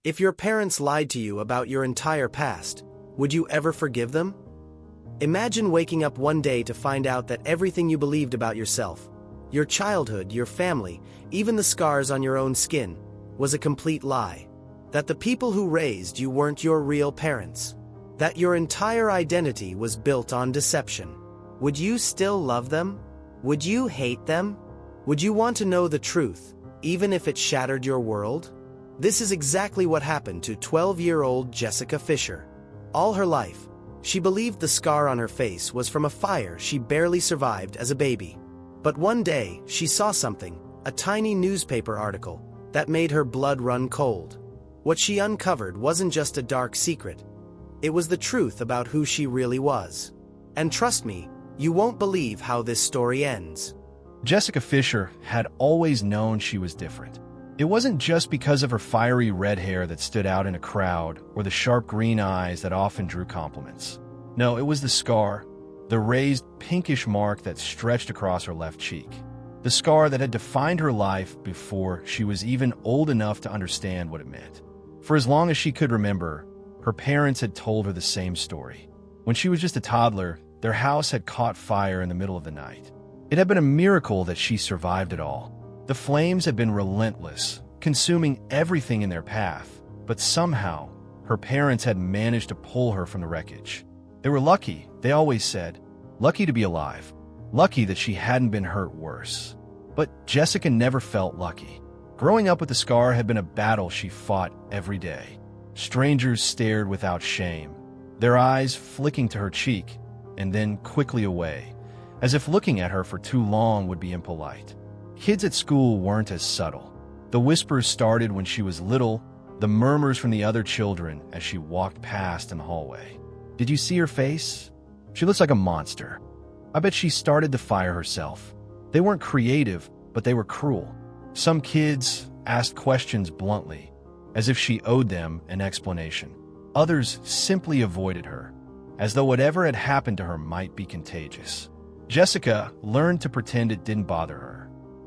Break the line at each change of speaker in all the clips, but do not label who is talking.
If your parents lied to you about your entire past, would you ever forgive them? Imagine waking up one day to find out that everything you believed about yourself, your childhood, your family, even the scars on your own skin, was a complete lie. That the people who raised you weren't your real parents. That your entire identity was built on deception. Would you still love them? Would you hate them? Would you want to know the truth, even if it shattered your world? This is exactly what happened to 12-year-old Jessica Fisher. All her life, she believed the scar on her face was from a fire she barely survived as a baby. But one day, she saw something, a tiny newspaper article, that made her blood run cold. What she uncovered wasn't just a dark secret. It was the truth about who she really was. And trust me, you won't believe how this story ends.
Jessica Fisher had always known she was different. It wasn't just because of her fiery red hair that stood out in a crowd or the sharp green eyes that often drew compliments. No, it was the scar, the raised pinkish mark that stretched across her left cheek. The scar that had defined her life before she was even old enough to understand what it meant. For as long as she could remember, her parents had told her the same story. When she was just a toddler, their house had caught fire in the middle of the night. It had been a miracle that she survived it all. The flames had been relentless, consuming everything in their path, but somehow, her parents had managed to pull her from the wreckage. They were lucky, they always said. Lucky to be alive. Lucky that she hadn't been hurt worse. But Jessica never felt lucky. Growing up with the scar had been a battle she fought every day. Strangers stared without shame, their eyes flicking to her cheek, and then quickly away, as if looking at her for too long would be impolite. Kids at school weren't as subtle. The whispers started when she was little, the murmurs from the other children as she walked past in the hallway. Did you see her face? She looks like a monster. I bet she started the fire herself. They weren't creative, but they were cruel. Some kids asked questions bluntly, as if she owed them an explanation. Others simply avoided her, as though whatever had happened to her might be contagious. Jessica learned to pretend it didn't bother her.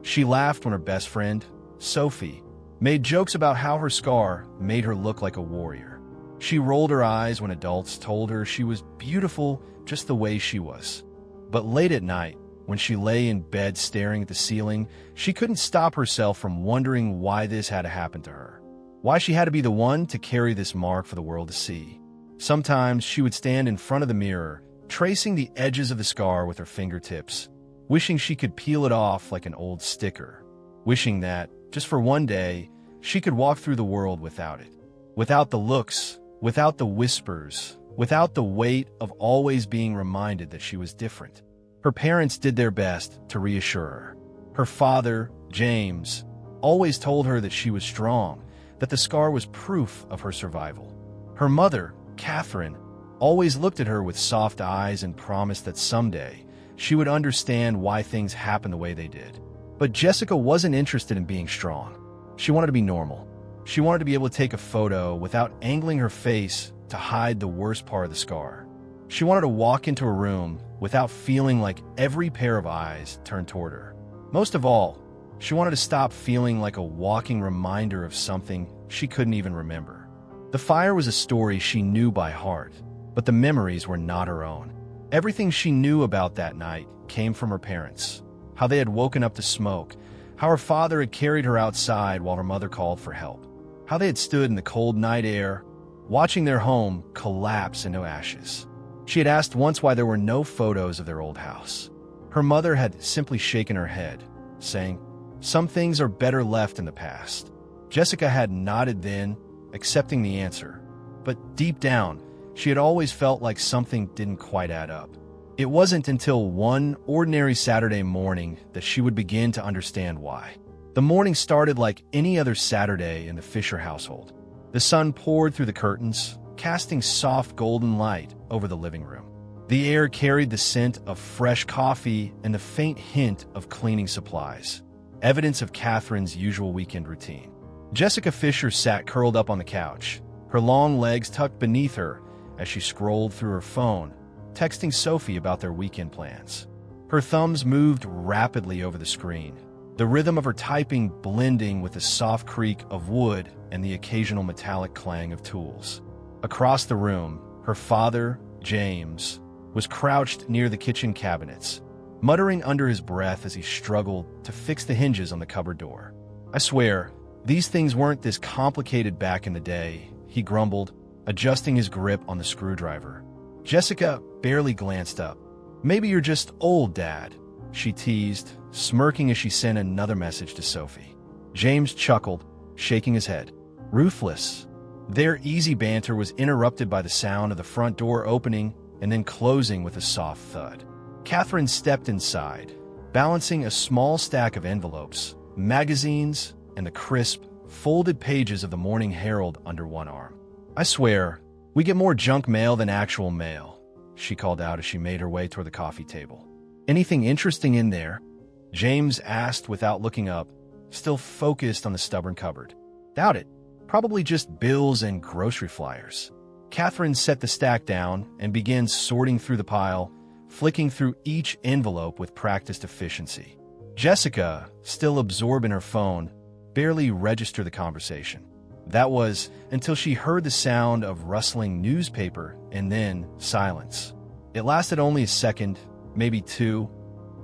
She laughed when her best friend, Sophie, made jokes about how her scar made her look like a warrior. She rolled her eyes when adults told her she was beautiful just the way she was. But late at night, when she lay in bed staring at the ceiling, she couldn't stop herself from wondering why this had to happen to her. Why she had to be the one to carry this mark for the world to see. Sometimes she would stand in front of the mirror, tracing the edges of the scar with her fingertips, wishing she could peel it off like an old sticker, wishing that, just for one day, she could walk through the world without it. Without the looks, without the whispers, without the weight of always being reminded that she was different. Her parents did their best to reassure her. Her father, James, always told her that she was strong, that the scar was proof of her survival. Her mother, Catherine, always looked at her with soft eyes and promised that someday she would understand why things happened the way they did. But Jessica wasn't interested in being strong. She wanted to be normal. She wanted to be able to take a photo without angling her face to hide the worst part of the scar. She wanted to walk into a room without feeling like every pair of eyes turned toward her. Most of all, she wanted to stop feeling like a walking reminder of something she couldn't even remember. The fire was a story she knew by heart, but the memories were not her own. Everything she knew about that night came from her parents. How they had woken up to smoke, how her father had carried her outside while her mother called for help, how they had stood in the cold night air, watching their home collapse into ashes. She had asked once why there were no photos of their old house. Her mother had simply shaken her head, saying, "Some things are better left in the past." Jessica had nodded then, accepting the answer. But deep down, she had always felt like something didn't quite add up. It wasn't until one ordinary Saturday morning that she would begin to understand why. The morning started like any other Saturday in the Fisher household. The sun poured through the curtains, casting soft golden light over the living room. The air carried the scent of fresh coffee and the faint hint of cleaning supplies, evidence of Catherine's usual weekend routine. Jessica Fisher sat curled up on the couch, her long legs tucked beneath her as she scrolled through her phone, texting Sophie about their weekend plans. Her thumbs moved rapidly over the screen, the rhythm of her typing blending with the soft creak of wood and the occasional metallic clang of tools. Across the room, her father, James, was crouched near the kitchen cabinets, muttering under his breath as he struggled to fix the hinges on the cupboard door. "I swear, these things weren't this complicated back in the day," he grumbled, adjusting his grip on the screwdriver. Jessica barely glanced up. "Maybe you're just old, Dad," she teased, smirking as she sent another message to Sophie. James chuckled, shaking his head. Ruthless. Their easy banter was interrupted by the sound of the front door opening and then closing with a soft thud. Catherine stepped inside, balancing a small stack of envelopes, magazines, and the crisp, folded pages of the Morning Herald under one arm. "I swear, we get more junk mail than actual mail," she called out as she made her way toward the coffee table. "Anything interesting in there?" James asked without looking up, still focused on the stubborn cupboard. "Doubt it. Probably just bills and grocery flyers." Catherine set the stack down and began sorting through the pile, flicking through each envelope with practiced efficiency. Jessica, still absorbed in her phone, barely registered the conversation. That was until she heard the sound of rustling newspaper and then silence. It lasted only a second, maybe two,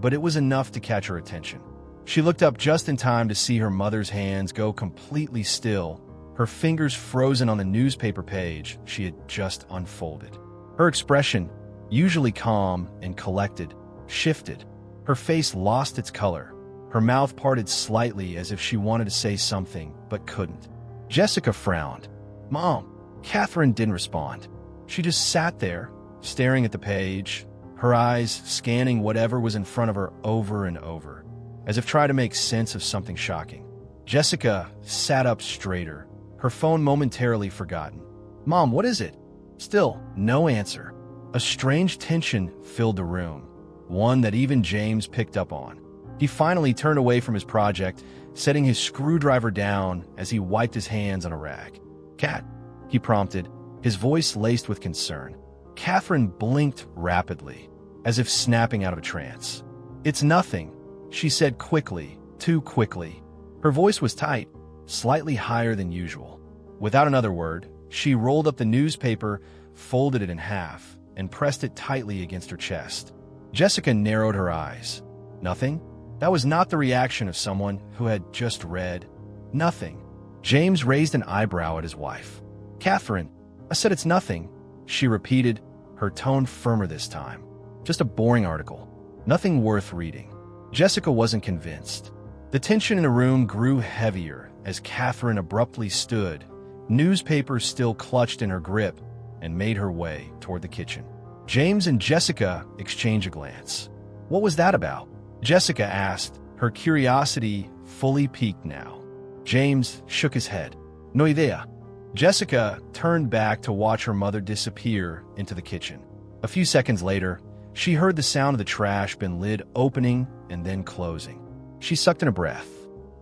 but it was enough to catch her attention. She looked up just in time to see her mother's hands go completely still, her fingers frozen on the newspaper page she had just unfolded. Her expression, usually calm and collected, shifted. Her face lost its color. Her mouth parted slightly as if she wanted to say something, but couldn't. Jessica frowned. "Mom." Catherine didn't respond. She just sat there, staring at the page, her eyes scanning whatever was in front of her over and over, as if trying to make sense of something shocking. Jessica sat up straighter, her phone momentarily forgotten. "Mom, what is it?" Still, no answer. A strange tension filled the room, one that even James picked up on. He finally turned away from his project, setting his screwdriver down as he wiped his hands on a rag. "Cat," he prompted, his voice laced with concern. Catherine blinked rapidly, as if snapping out of a trance. "It's nothing," she said quickly, too quickly. Her voice was tight, slightly higher than usual. Without another word, she rolled up the newspaper, folded it in half, and pressed it tightly against her chest. Jessica narrowed her eyes. "Nothing?" That was not the reaction of someone who had just read. "Nothing." James raised an eyebrow at his wife. "Catherine, I said it's nothing," she repeated, her tone firmer this time. "Just a boring article. Nothing worth reading." Jessica wasn't convinced. The tension in the room grew heavier as Catherine abruptly stood, newspaper still clutched in her grip, and made her way toward the kitchen. James and Jessica exchanged a glance. "What was that about?" Jessica asked, her curiosity fully piqued now. James shook his head. "No idea." Jessica turned back to watch her mother disappear into the kitchen. A few seconds later, she heard the sound of the trash bin lid opening and then closing. She sucked in a breath.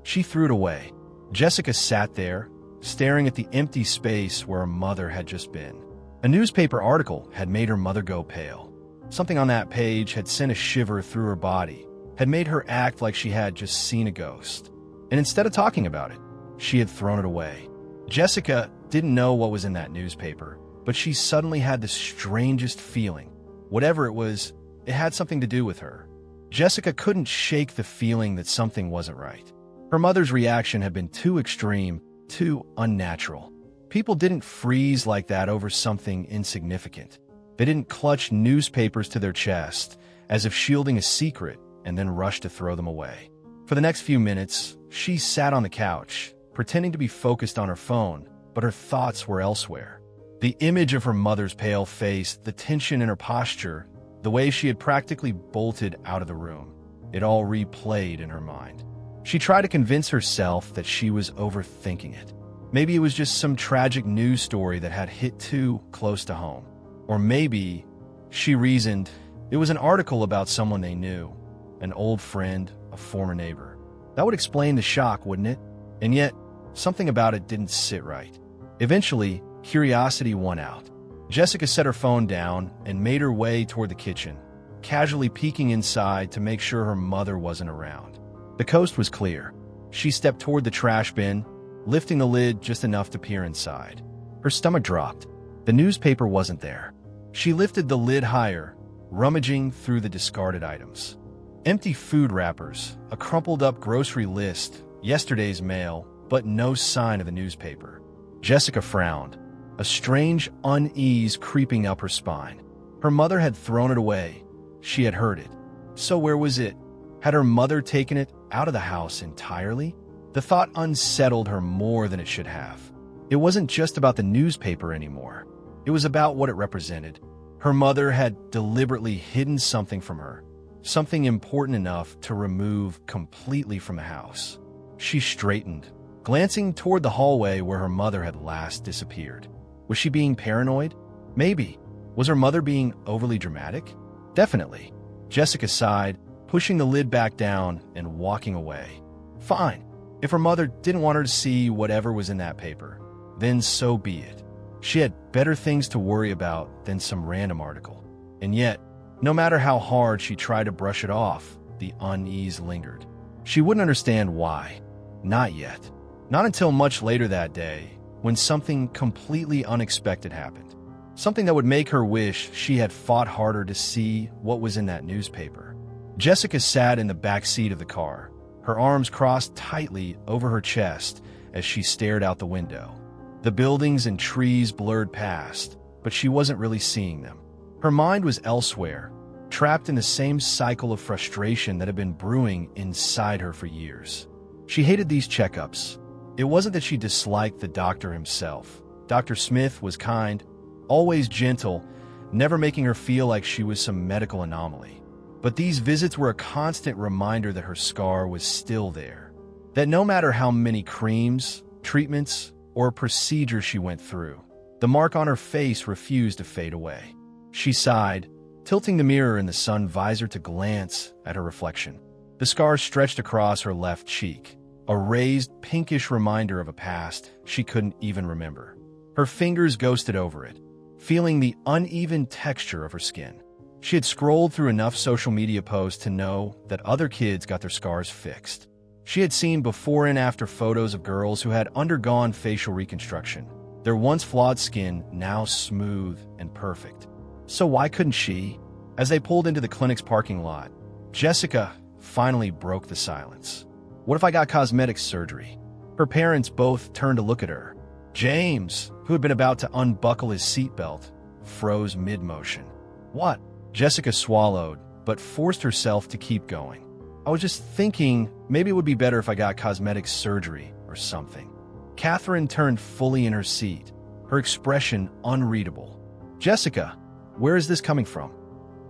She threw it away. Jessica sat there, staring at the empty space where her mother had just been. A newspaper article had made her mother go pale. Something on that page had sent a shiver through her body, had made her act like she had just seen a ghost. And instead of talking about it, she had thrown it away. Jessica didn't know what was in that newspaper, but she suddenly had the strangest feeling. Whatever it was, it had something to do with her. Jessica couldn't shake the feeling that something wasn't right. Her mother's reaction had been too extreme, too unnatural. People didn't freeze like that over something insignificant. They didn't clutch newspapers to their chest, as if shielding a secret, and then rush to throw them away. For the next few minutes, she sat on the couch, pretending to be focused on her phone, but her thoughts were elsewhere. The image of her mother's pale face, the tension in her posture, the way she had practically bolted out of the room, it all replayed in her mind. She tried to convince herself that she was overthinking it. Maybe it was just some tragic news story that had hit too close to home. Or maybe, she reasoned, it was an article about someone they knew, an old friend, a former neighbor. That would explain the shock, wouldn't it? And yet, something about it didn't sit right. Eventually, curiosity won out. Jessica set her phone down and made her way toward the kitchen, casually peeking inside to make sure her mother wasn't around. The coast was clear. She stepped toward the trash bin, lifting the lid just enough to peer inside. Her stomach dropped. The newspaper wasn't there. She lifted the lid higher, rummaging through the discarded items. Empty food wrappers, a crumpled-up grocery list, yesterday's mail, but no sign of the newspaper. Jessica frowned, a strange unease creeping up her spine. Her mother had thrown it away. She had heard it. So where was it? Had her mother taken it out of the house entirely? The thought unsettled her more than it should have. It wasn't just about the newspaper anymore. It was about what it represented. Her mother had deliberately hidden something from her, something important enough to remove completely from the house. She straightened, glancing toward the hallway where her mother had last disappeared. Was she being paranoid? Maybe. Was her mother being overly dramatic? Definitely. Jessica sighed, pushing the lid back down and walking away. Fine. If her mother didn't want her to see whatever was in that paper, then so be it. She had better things to worry about than some random article. And yet, no matter how hard she tried to brush it off, the unease lingered. She wouldn't understand why. Not yet. Not until much later that day, when something completely unexpected happened. Something that would make her wish she had fought harder to see what was in that newspaper. Jessica sat in the back seat of the car, her arms crossed tightly over her chest as she stared out the window. The buildings and trees blurred past, but she wasn't really seeing them. Her mind was elsewhere, trapped in the same cycle of frustration that had been brewing inside her for years. She hated these checkups. It wasn't that she disliked the doctor himself. Dr. Smith was kind, always gentle, never making her feel like she was some medical anomaly. But these visits were a constant reminder that her scar was still there. That no matter how many creams, treatments, or procedures she went through, the mark on her face refused to fade away. She sighed, tilting the mirror in the sun visor to glance at her reflection. The scar stretched across her left cheek, a raised, pinkish reminder of a past she couldn't even remember. Her fingers ghosted over it, feeling the uneven texture of her skin. She had scrolled through enough social media posts to know that other kids got their scars fixed. She had seen before and after photos of girls who had undergone facial reconstruction, their once flawed skin now smooth and perfect. So why couldn't she? As they pulled into the clinic's parking lot, Jessica finally broke the silence. What if I got cosmetic surgery? Her parents both turned to look at her. James, who had been about to unbuckle his seatbelt, froze mid-motion. What? Jessica swallowed, but forced herself to keep going. I was just thinking maybe it would be better if I got cosmetic surgery or something. Catherine turned fully in her seat, her expression unreadable. Jessica, where is this coming from?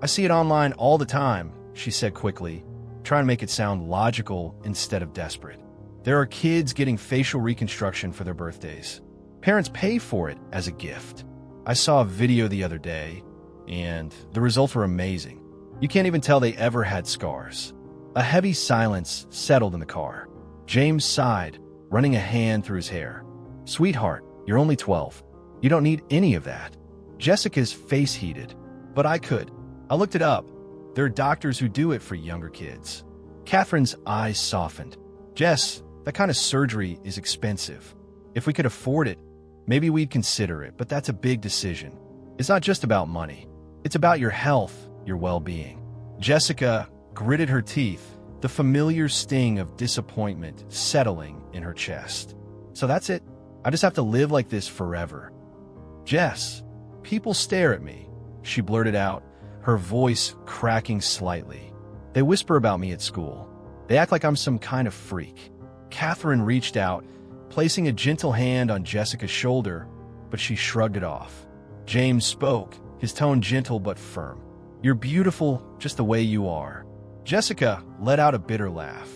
I see it online all the time, she said quickly, trying to make it sound logical instead of desperate. There are kids getting facial reconstruction for their birthdays. Parents pay for it as a gift. I saw a video the other day, and the results were amazing. You can't even tell they ever had scars. A heavy silence settled in the car. James sighed, running a hand through his hair. Sweetheart, you're only 12. You don't need any of that. Jessica's face heated. But I could. I looked it up. There are doctors who do it for younger kids. Catherine's eyes softened. Jess, that kind of surgery is expensive. If we could afford it, maybe we'd consider it, but that's a big decision. It's not just about money. It's about your health, your well-being. Jessica gritted her teeth, the familiar sting of disappointment settling in her chest. So that's it? I just have to live like this forever. Jess, people stare at me, she blurted out, her voice cracking slightly. They whisper about me at school. They act like I'm some kind of freak. Catherine reached out, placing a gentle hand on Jessica's shoulder, but she shrugged it off. James spoke, his tone gentle but firm. You're beautiful just the way you are. Jessica let out a bitter laugh.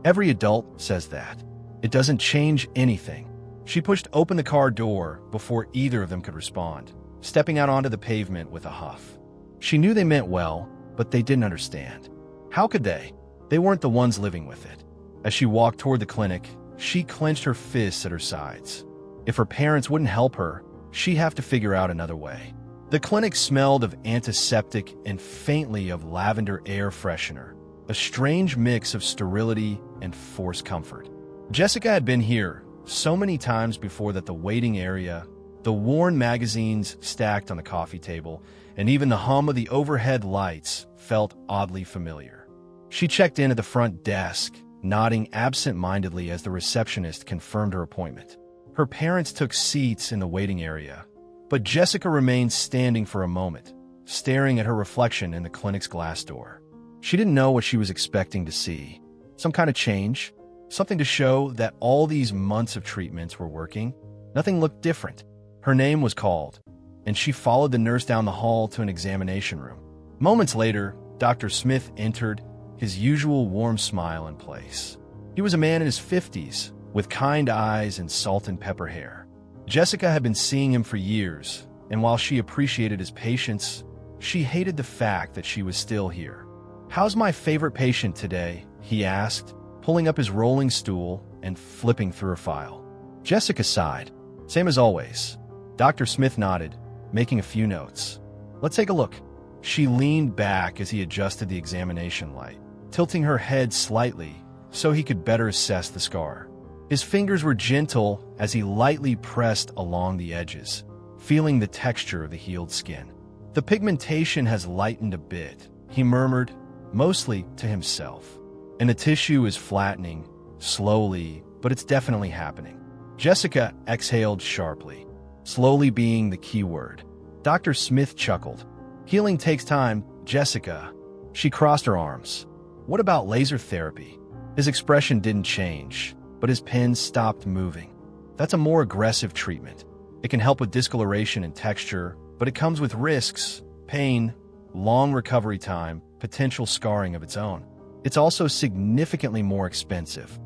Every adult says that. It doesn't change anything. She pushed open the car door before either of them could respond, stepping out onto the pavement with a huff. She knew they meant well, but they didn't understand. How could they? They weren't the ones living with it. As she walked toward the clinic, she clenched her fists at her sides. If her parents wouldn't help her, she'd have to figure out another way. The clinic smelled of antiseptic and faintly of lavender air freshener, a strange mix of sterility and forced comfort. Jessica had been here so many times before that the waiting area, the worn magazines stacked on the coffee table, and even the hum of the overhead lights felt oddly familiar. She checked in at the front desk, nodding absent-mindedly as the receptionist confirmed her appointment. Her parents took seats in the waiting area, but Jessica remained standing for a moment, staring at her reflection in the clinic's glass door. She didn't know what she was expecting to see. Some kind of change, something to show that all these months of treatments were working. Nothing looked different. Her name was called, and she followed the nurse down the hall to an examination room. Moments later, Dr. Smith entered, his usual warm smile in place. He was a man in his 50s, with kind eyes and salt and pepper hair. Jessica had been seeing him for years, and while she appreciated his patience, she hated the fact that she was still here. "How's my favorite patient today?" he asked, pulling up his rolling stool and flipping through a file. Jessica sighed. "Same as always." Dr. Smith nodded, making a few notes. "Let's take a look." She leaned back as he adjusted the examination light, tilting her head slightly so he could better assess the scar. His fingers were gentle as he lightly pressed along the edges, feeling the texture of the healed skin. "The pigmentation has lightened a bit," he murmured, mostly to himself. "And the tissue is flattening, slowly, but it's definitely happening." Jessica exhaled sharply, slowly being the key word. Dr. Smith chuckled. "Healing takes time, Jessica." She crossed her arms. "What about laser therapy?" His expression didn't change, but his pen stopped moving. "That's a more aggressive treatment. It can help with discoloration and texture, but it comes with risks, pain, long recovery time, potential scarring of its own. It's also significantly more expensive."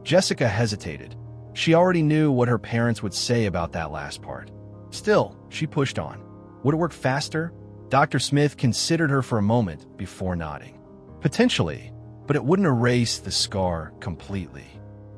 Jessica hesitated. She already knew what her parents would say about that last part. Still, she pushed on. Would it work faster? Dr. Smith considered her for a moment before nodding. "Potentially, but it wouldn't erase the scar completely.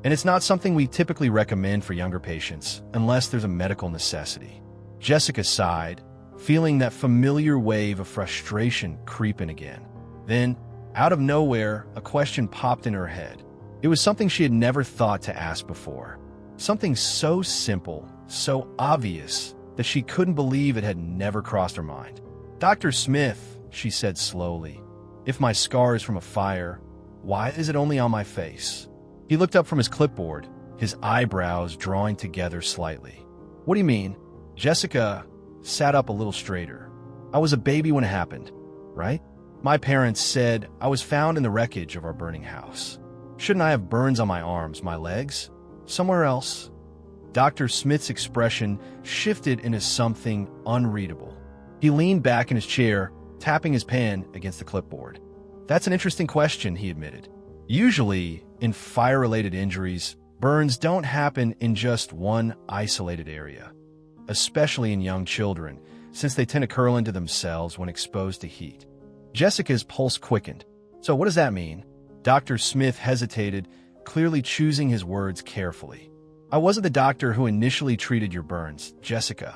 And it's not something we typically recommend for younger patients unless there's a medical necessity." Jessica sighed, feeling that familiar wave of frustration creep in again. Then, out of nowhere, a question popped in her head. It was something she had never thought to ask before. Something so simple, so obvious, that she couldn't believe it had never crossed her mind. "Dr. Smith," she said slowly, "if my scar is from a fire, why is it only on my face?" He looked up from his clipboard, his eyebrows drawing together slightly. "What do you mean?" Jessica sat up a little straighter. "I was a baby when it happened, right? My parents said I was found in the wreckage of our burning house. Shouldn't I have burns on my arms, my legs? Somewhere else?" Dr. Smith's expression shifted into something unreadable. He leaned back in his chair, tapping his pen against the clipboard. "That's an interesting question," he admitted. "Usually, in fire-related injuries, burns don't happen in just one isolated area, especially in young children, since they tend to curl into themselves when exposed to heat." Jessica's pulse quickened. "So what does that mean?" Dr. Smith hesitated, clearly choosing his words carefully. "I wasn't the doctor who initially treated your burns, Jessica.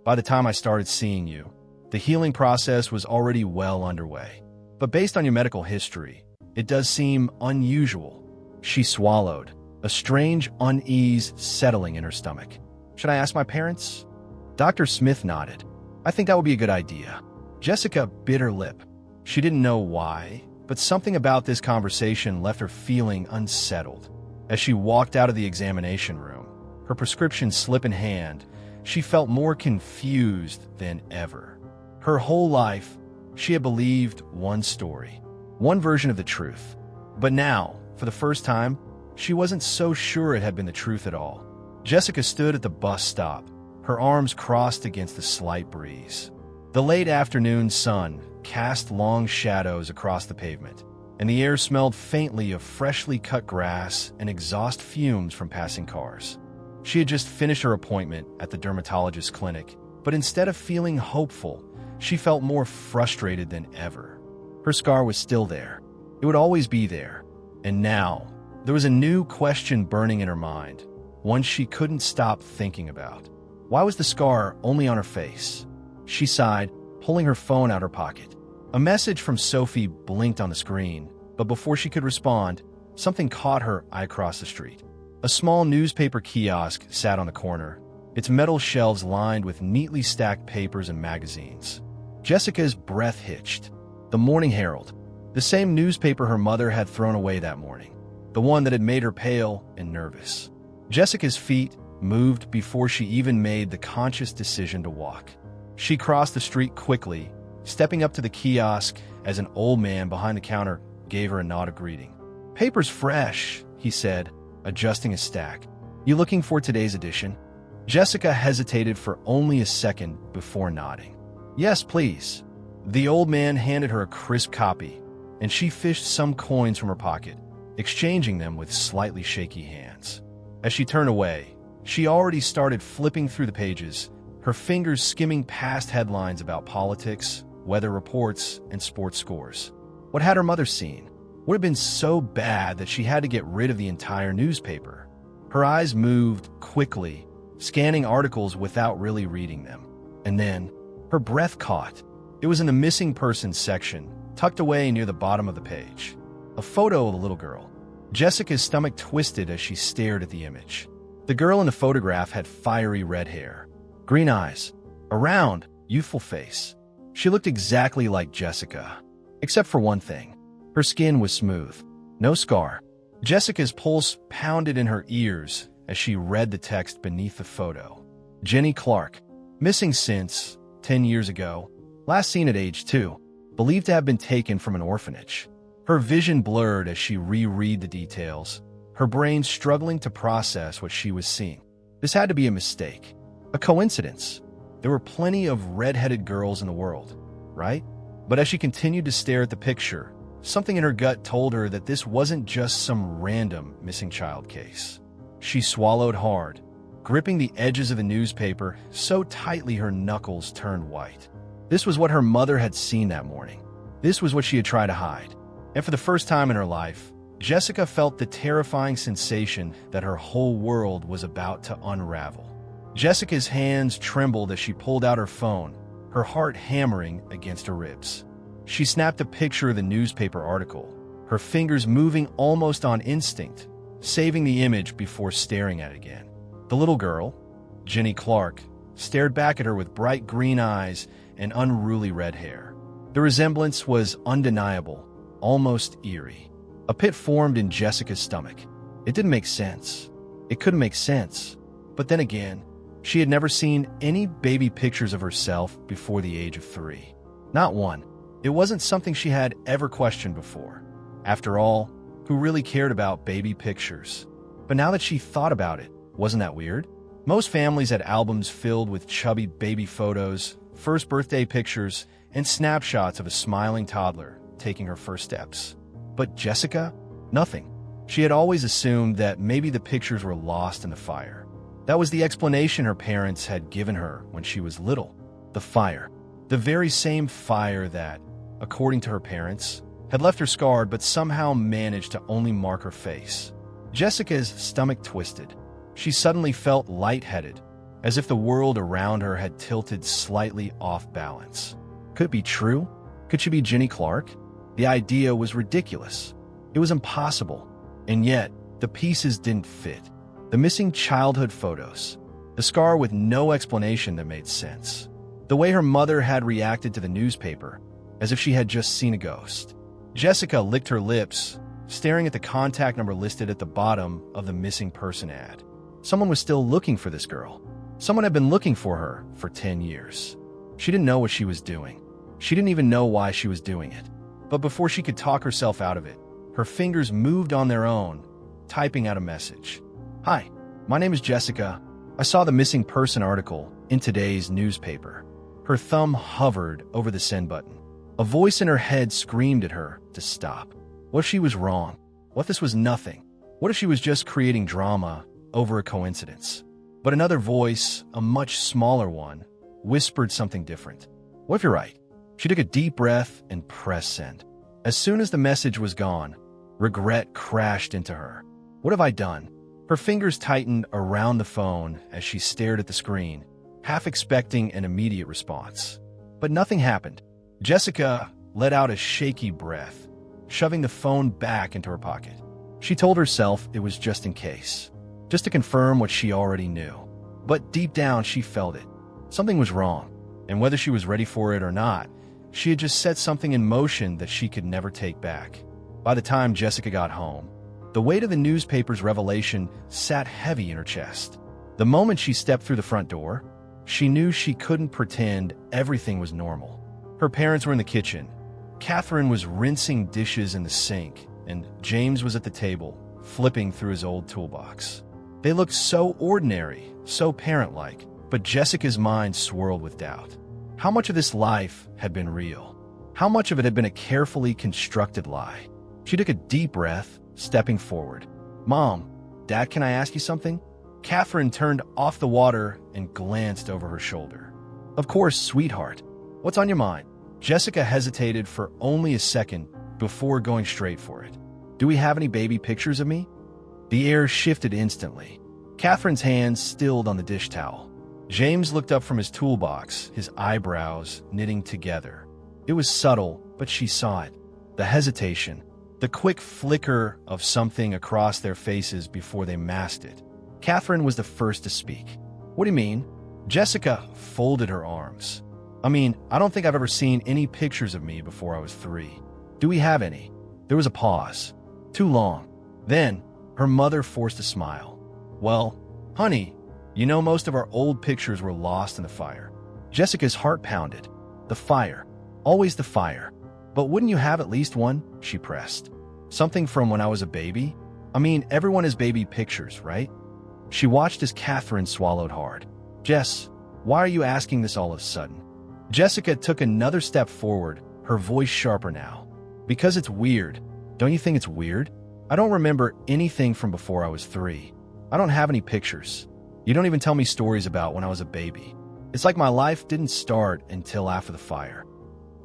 By the time I started seeing you, the healing process was already well underway. But based on your medical history, it does seem unusual." She swallowed, a strange unease settling in her stomach. "Should I ask my parents?" Dr. Smith nodded. "I think that would be a good idea." Jessica bit her lip. She didn't know why, but something about this conversation left her feeling unsettled. As she walked out of the examination room, her prescription slip in hand, she felt more confused than ever. Her whole life, she had believed one story, one version of the truth. But now, for the first time, she wasn't so sure it had been the truth at all. Jessica stood at the bus stop, her arms crossed against the slight breeze. The late afternoon sun cast long shadows across the pavement, and the air smelled faintly of freshly cut grass and exhaust fumes from passing cars. She had just finished her appointment at the dermatologist's clinic, but instead of feeling hopeful, she felt more frustrated than ever. Her scar was still there. It would always be there. And now, there was a new question burning in her mind, one she couldn't stop thinking about. Why was the scar only on her face? She sighed, pulling her phone out of her pocket. A message from Sophie blinked on the screen, But before she could respond, something caught her eye across the street. A small newspaper kiosk sat on the corner, its metal shelves lined with neatly stacked papers and magazines. Jessica's breath hitched. The Morning Herald, the same newspaper her mother had thrown away that morning, the one that had made her pale and nervous. Jessica's feet moved before she even made the conscious decision to walk. She crossed the street quickly, stepping up to the kiosk as an old man behind the counter gave her a nod of greeting. "Paper's fresh," he said, adjusting a stack. "You looking for today's edition?" Jessica hesitated for only a second before nodding. "Yes, please." The old man handed her a crisp copy, and she fished some coins from her pocket, exchanging them with slightly shaky hands. As she turned away, she already started flipping through the pages, her fingers skimming past headlines about politics, weather reports, and sports scores. What had her mother seen? Would have been so bad that she had to get rid of the entire newspaper. Her eyes moved quickly, scanning articles without really reading them. And then, her breath caught. It was in the missing persons section, tucked away near the bottom of the page. A photo of a little girl. Jessica's stomach twisted as she stared at the image. The girl in the photograph had fiery red hair, green eyes, a round, youthful face. She looked exactly like Jessica, except for one thing. Her skin was smooth, no scar. Jessica's pulse pounded in her ears as she read the text beneath the photo. Jenny Clark, missing since 10 years ago, last seen at age 2, believed to have been taken from an orphanage. Her vision blurred as she reread the details, her brain struggling to process what she was seeing. This had to be a mistake, a coincidence. There were plenty of red-headed girls in the world, right? But as she continued to stare at the picture, something in her gut told her that this wasn't just some random missing child case. She swallowed hard, gripping the edges of the newspaper so tightly her knuckles turned white. This was what her mother had seen that morning. This was what she had tried to hide. And for the first time in her life, Jessica felt the terrifying sensation that her whole world was about to unravel. Jessica's hands trembled as she pulled out her phone, her heart hammering against her ribs. She snapped a picture of the newspaper article, her fingers moving almost on instinct, saving the image before staring at it again. The little girl, Jenny Clark, stared back at her with bright green eyes and unruly red hair. The resemblance was undeniable, almost eerie. A pit formed in Jessica's stomach. It didn't make sense. It couldn't make sense. But then again, she had never seen any baby pictures of herself before the age of 3. Not one. It wasn't something she had ever questioned before. After all, who really cared about baby pictures? But now that she thought about it, wasn't that weird? Most families had albums filled with chubby baby photos, first birthday pictures, and snapshots of a smiling toddler taking her first steps. But Jessica? Nothing. She had always assumed that maybe the pictures were lost in the fire. That was the explanation her parents had given her when she was little. The fire. The very same fire that, according to her parents, had left her scarred but somehow managed to only mark her face. Jessica's stomach twisted. She suddenly felt lightheaded, as if the world around her had tilted slightly off balance. Could it be true? Could she be Jenny Clark? The idea was ridiculous. It was impossible. And yet, the pieces didn't fit. The missing childhood photos. The scar with no explanation that made sense. The way her mother had reacted to the newspaper, as if she had just seen a ghost. Jessica licked her lips, staring at the contact number listed at the bottom of the missing person ad. Someone was still looking for this girl. Someone had been looking for her for 10 years. She didn't know what she was doing. She didn't even know why she was doing it. But before she could talk herself out of it, her fingers moved on their own, typing out a message. "Hi, my name is Jessica. I saw the missing person article in today's newspaper." Her thumb hovered over the send button. A voice in her head screamed at her to stop. What if she was wrong? What if this was nothing? What if she was just creating drama over a coincidence? But another voice, a much smaller one, whispered something different. What if you're right? She took a deep breath and pressed send. As soon as the message was gone, regret crashed into her. What have I done? Her fingers tightened around the phone as she stared at the screen, half expecting an immediate response. But nothing happened. Jessica let out a shaky breath. shoving the phone back into her pocket. She told herself it was just in case, just to confirm what she already knew. But deep down, she felt it. Something was wrong, and whether she was ready for it or not, she had just set something in motion that she could never take back. By the time Jessica got home, the weight of the newspaper's revelation sat heavy in her chest. The moment she stepped through the front door, she knew she couldn't pretend everything was normal. Her parents were in the kitchen. Catherine was rinsing dishes in the sink, and James was at the table, flipping through his old toolbox. They looked so ordinary, so parent-like, but Jessica's mind swirled with doubt. How much of this life had been real? How much of it had been a carefully constructed lie? She took a deep breath, stepping forward. "Mom, Dad, can I ask you something?" Catherine turned off the water and glanced over her shoulder. "Of course, sweetheart. What's on your mind?" Jessica hesitated for only a second before going straight for it. "Do we have any baby pictures of me?" The air shifted instantly. Catherine's hands stilled on the dish towel. James looked up from his toolbox, his eyebrows knitting together. It was subtle, but she saw it. The hesitation, the quick flicker of something across their faces before they masked it. Catherine was the first to speak. "What do you mean?" Jessica folded her arms. I don't think I've ever seen any pictures of me before I was 3. Do we have any?" There was a pause. Too long. Then, her mother forced a smile. "Well, honey, you know most of our old pictures were lost in the fire." Jessica's heart pounded. The fire. Always the fire. "But wouldn't you have at least one?" she pressed. "Something from when I was a baby? Everyone has baby pictures, right?" She watched as Catherine swallowed hard. "Jess, why are you asking this all of a sudden?" Jessica took another step forward, her voice sharper now. "Because it's weird. Don't you think it's weird? I don't remember anything from before I was 3. I don't have any pictures. You don't even tell me stories about when I was a baby. It's like my life didn't start until after the fire."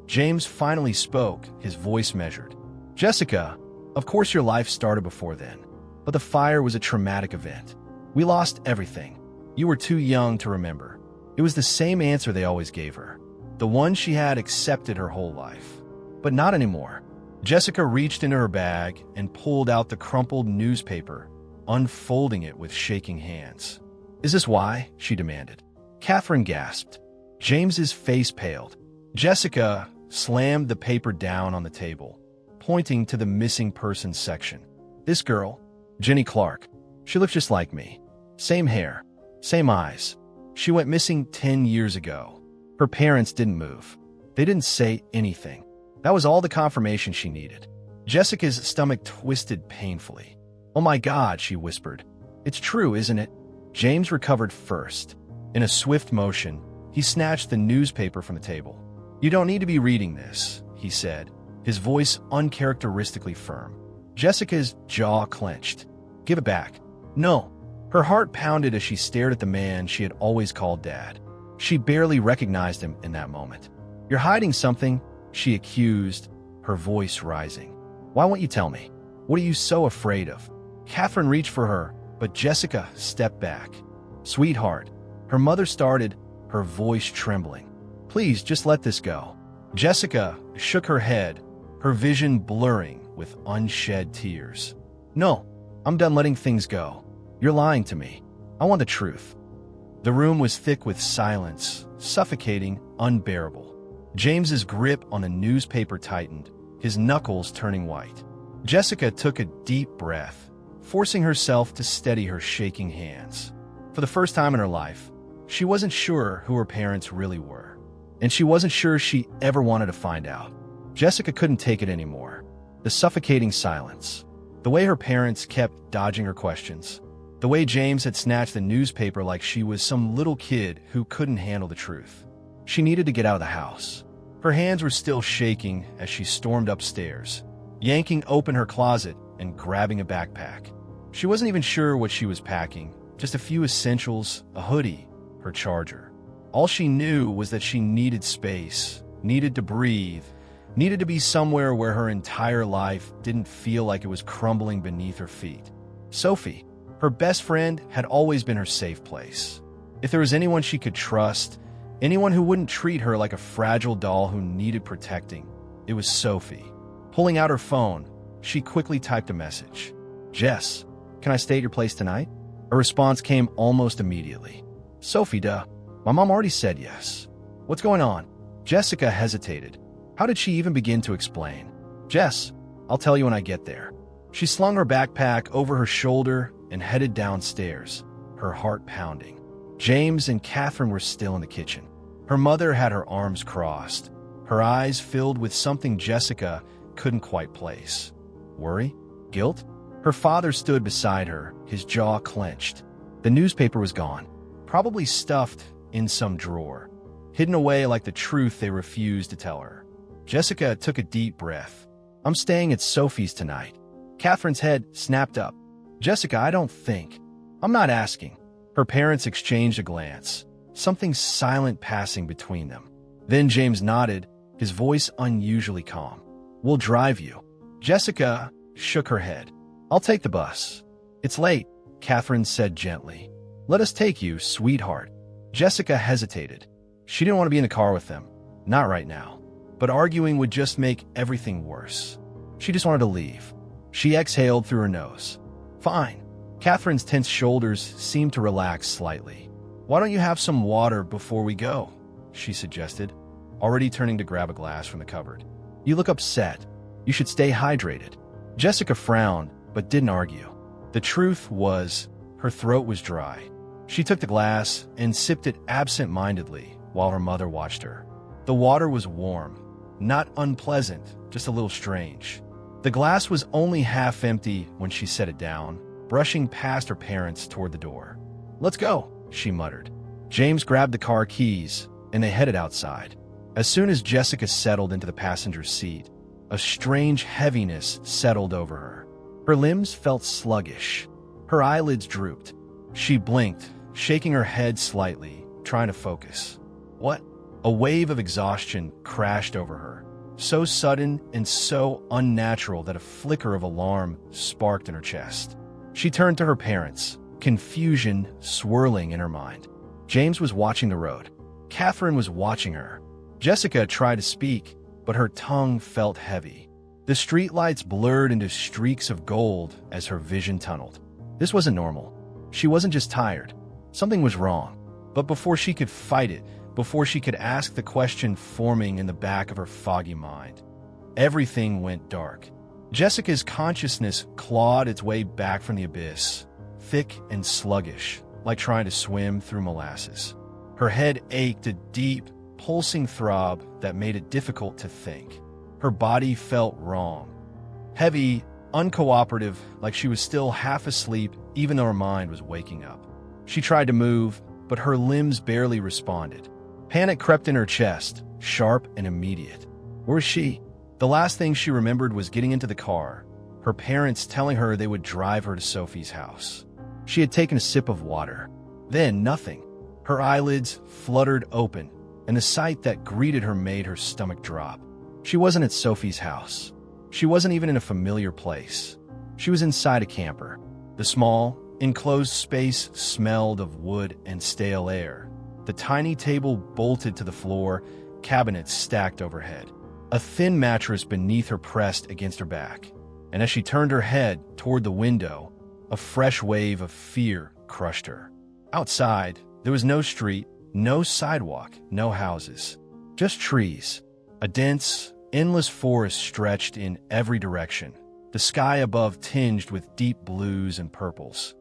James finally spoke, his voice measured. "Jessica, of course your life started before then, but the fire was a traumatic event. We lost everything. You were too young to remember." It was the same answer they always gave her, the one she had accepted her whole life. But not anymore. Jessica reached into her bag and pulled out the crumpled newspaper, unfolding it with shaking hands. "Is this why?" she demanded. Catherine gasped. James's face paled. Jessica slammed the paper down on the table, pointing to the missing persons section. "This girl, Jenny Clark, she looks just like me. Same hair, same eyes. She went missing 10 years ago. Her parents didn't move. They didn't say anything. That was all the confirmation she needed." Jessica's stomach twisted painfully. "Oh my God," she whispered. "It's true, isn't it?" James recovered first. In a swift motion, he snatched the newspaper from the table. "You don't need to be reading this," he said, his voice uncharacteristically firm. Jessica's jaw clenched. "Give it back." "No." Her heart pounded as she stared at the man she had always called Dad. She barely recognized him in that moment. "You're hiding something," she accused, her voice rising. "Why won't you tell me? What are you so afraid of?" Catherine reached for her, but Jessica stepped back. "Sweetheart," her mother started, her voice trembling. "Please, just let this go." Jessica shook her head, her vision blurring with unshed tears. "No, I'm done letting things go. You're lying to me. I want the truth." The room was thick with silence, suffocating, unbearable. James's grip on the newspaper tightened, his knuckles turning white. Jessica took a deep breath, forcing herself to steady her shaking hands. For the first time in her life, she wasn't sure who her parents really were, and she wasn't sure she ever wanted to find out. Jessica couldn't take it anymore. The suffocating silence, the way her parents kept dodging her questions, the way James had snatched the newspaper like she was some little kid who couldn't handle the truth. She needed to get out of the house. Her hands were still shaking as she stormed upstairs, yanking open her closet and grabbing a backpack. She wasn't even sure what she was packing, just a few essentials, a hoodie, her charger. All she knew was that she needed space, needed to breathe, needed to be somewhere where her entire life didn't feel like it was crumbling beneath her feet. Sophie, her best friend, had always been her safe place. If there was anyone she could trust, anyone who wouldn't treat her like a fragile doll who needed protecting, it was Sophie. Pulling out her phone, she quickly typed a message. "Jess, can I stay at your place tonight?" A response came almost immediately. "Sophie, duh. My mom already said yes. What's going on?" Jessica hesitated. How did she even begin to explain? "Jess, I'll tell you when I get there." She slung her backpack over her shoulder and headed downstairs, her heart pounding. James and Catherine were still in the kitchen. Her mother had her arms crossed, her eyes filled with something Jessica couldn't quite place. Worry? Guilt? Her father stood beside her, his jaw clenched. The newspaper was gone, probably stuffed in some drawer, hidden away like the truth they refused to tell her. Jessica took a deep breath. "I'm staying at Sophie's tonight." Catherine's head snapped up. "Jessica, I don't think." "I'm not asking." Her parents exchanged a glance, something silent passing between them. Then James nodded, his voice unusually calm. "We'll drive you." Jessica shook her head. "I'll take the bus." "It's late," Catherine said gently. "Let us take you, sweetheart." Jessica hesitated. She didn't want to be in the car with them. Not right now. But arguing would just make everything worse. She just wanted to leave. She exhaled through her nose. "Fine." Catherine's tense shoulders seemed to relax slightly. "Why don't you have some water before we go?" she suggested, already turning to grab a glass from the cupboard. "You look upset. You should stay hydrated." Jessica frowned, but didn't argue. The truth was, her throat was dry. She took the glass and sipped it absent-mindedly while her mother watched her. The water was warm, not unpleasant, just a little strange. The glass was only half empty when she set it down, brushing past her parents toward the door. "Let's go," she muttered. James grabbed the car keys, and they headed outside. As soon as Jessica settled into the passenger seat, a strange heaviness settled over her. Her limbs felt sluggish. Her eyelids drooped. She blinked, shaking her head slightly, trying to focus. What? A wave of exhaustion crashed over her, so sudden and so unnatural that a flicker of alarm sparked in her chest. She turned to her parents, confusion swirling in her mind. James was watching the road. Catherine was watching her. Jessica tried to speak, but her tongue felt heavy. The streetlights blurred into streaks of gold as her vision tunneled. This wasn't normal. She wasn't just tired. Something was wrong. But before she could fight it, before she could ask the question forming in the back of her foggy mind, everything went dark. Jessica's consciousness clawed its way back from the abyss, thick and sluggish, like trying to swim through molasses. Her head ached a deep, pulsing throb that made it difficult to think. Her body felt wrong. Heavy, uncooperative, like she was still half asleep even though her mind was waking up. She tried to move, but her limbs barely responded. Panic crept in her chest, sharp and immediate. Where was she? The last thing she remembered was getting into the car, her parents telling her they would drive her to Sophie's house. She had taken a sip of water. Then nothing. Her eyelids fluttered open, and the sight that greeted her made her stomach drop. She wasn't at Sophie's house. She wasn't even in a familiar place. She was inside a camper. The small, enclosed space smelled of wood and stale air. The tiny table bolted to the floor, cabinets stacked overhead. A thin mattress beneath her pressed against her back. And as she turned her head toward the window, a fresh wave of fear crushed her. Outside, there was no street, no sidewalk, no houses. Just trees. A dense, endless forest stretched in every direction, the sky above tinged with deep blues and purples.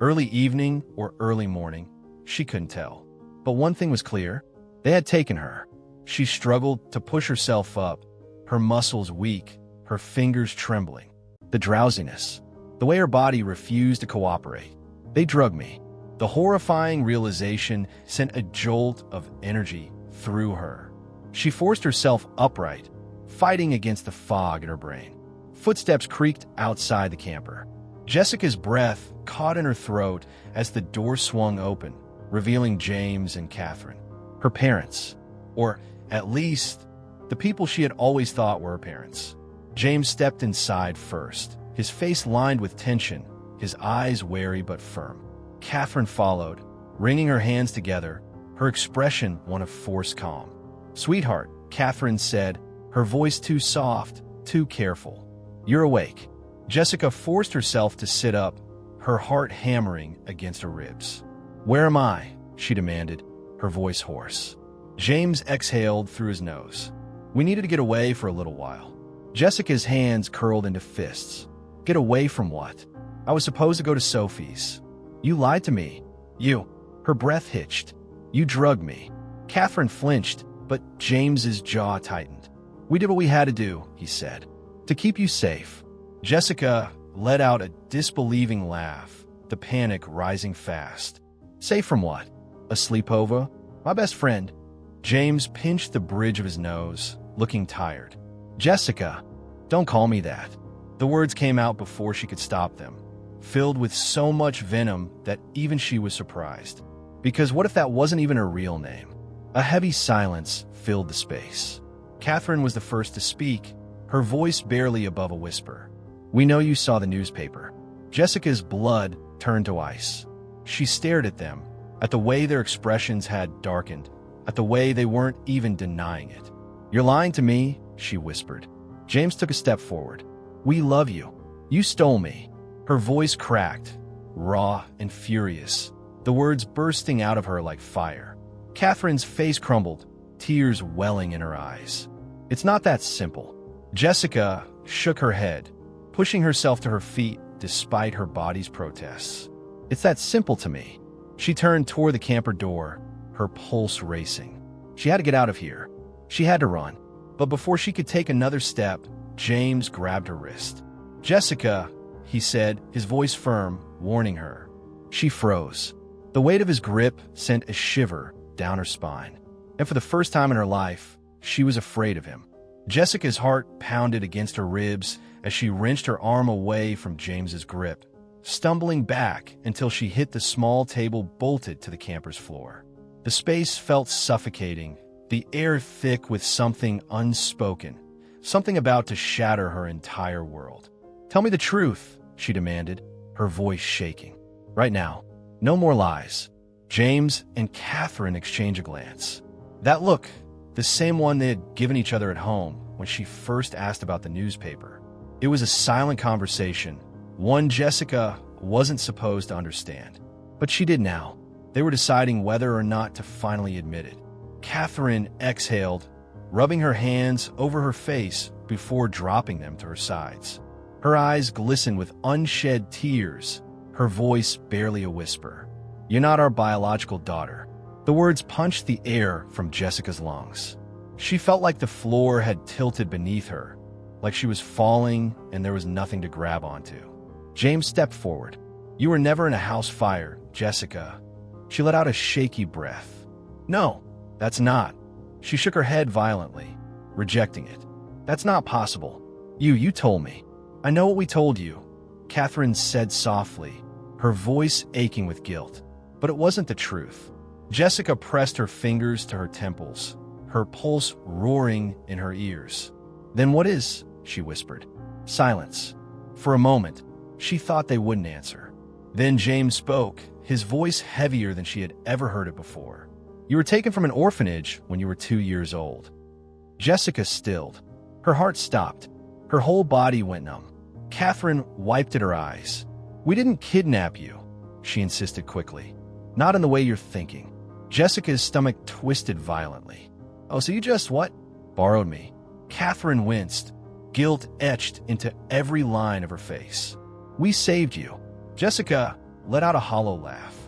Early evening or early morning, she couldn't tell. But one thing was clear. They had taken her. She struggled to push herself up, her muscles weak, her fingers trembling. The drowsiness, the way her body refused to cooperate. They drugged me. The horrifying realization sent a jolt of energy through her. She forced herself upright, fighting against the fog in her brain. Footsteps creaked outside the camper. Jessica's breath caught in her throat as the door swung open, revealing James and Catherine, her parents, or at least the people she had always thought were her parents. James stepped inside first, his face lined with tension, his eyes wary but firm. Catherine followed, wringing her hands together, her expression one of forced calm. "Sweetheart," Catherine said, her voice too soft, Too careful. You're awake. Jessica forced herself to sit up, her heart hammering against her ribs. Where am I? She demanded, her voice hoarse. James exhaled through his nose. We needed to get away for a little while. Jessica's hands curled into fists. Get away from what? I was supposed to go to Sophie's. You lied to me. You. Her breath hitched. You drugged me. Catherine flinched, but James's jaw tightened. We did what we had to do, he said. To keep you safe. Jessica let out a disbelieving laugh, the panic rising fast. Safe from what? A sleepover? My best friend. James pinched the bridge of his nose, looking tired. Jessica, don't call me that. The words came out before she could stop them, filled with so much venom that even she was surprised. Because what if that wasn't even her real name? A heavy silence filled the space. Catherine was the first to speak, her voice barely above a whisper. We know you saw the newspaper. Jessica's blood turned to ice. She stared at them, at the way their expressions had darkened, at the way they weren't even denying it. You're lying to me, she whispered. James took a step forward. We love you. You stole me. Her voice cracked, raw and furious, the words bursting out of her like fire. Catherine's face crumbled, tears welling in her eyes. It's not that simple. Jessica shook her head, pushing herself to her feet despite her body's protests. It's that simple to me. She turned toward the camper door, her pulse racing. She had to get out of here. She had to run. But before she could take another step, James grabbed her wrist. Jessica, he said, his voice firm, warning her. She froze. The weight of his grip sent a shiver down her spine. And for the first time in her life, she was afraid of him. Jessica's heart pounded against her ribs as she wrenched her arm away from James's grip, stumbling back until she hit the small table bolted to the camper's floor. The space felt suffocating, the air thick with something unspoken, something about to shatter her entire world. Tell me the truth, she demanded, her voice shaking. Right now. No more lies. James and Catherine exchanged a glance. That look, the same one they had given each other at home when she first asked about the newspaper. It was a silent conversation, one Jessica wasn't supposed to understand. But she did now. They were deciding whether or not to finally admit it. Catherine exhaled, rubbing her hands over her face before dropping them to her sides. Her eyes glistened with unshed tears, her voice barely a whisper. You're not our biological daughter. The words punched the air from Jessica's lungs. She felt like the floor had tilted beneath her, like she was falling and there was nothing to grab onto. James stepped forward. You were never in a house fire, Jessica. She let out a shaky breath. No, that's not. She shook her head violently, rejecting it. That's not possible. You told me. I know what we told you, Catherine said softly, her voice aching with guilt. But it wasn't the truth. Jessica pressed her fingers to her temples, her pulse roaring in her ears. Then what is? She whispered. Silence. For a moment, she thought they wouldn't answer. Then James spoke, his voice heavier than she had ever heard it before. You were taken from an orphanage when you were 2 years old. Jessica stilled. Her heart stopped. Her whole body went numb. Catherine wiped at her eyes. We didn't kidnap you, she insisted quickly. Not in the way you're thinking. Jessica's stomach twisted violently. Oh, so you just what? Borrowed me. Catherine winced, guilt etched into every line of her face. We saved you. Jessica let out a hollow laugh.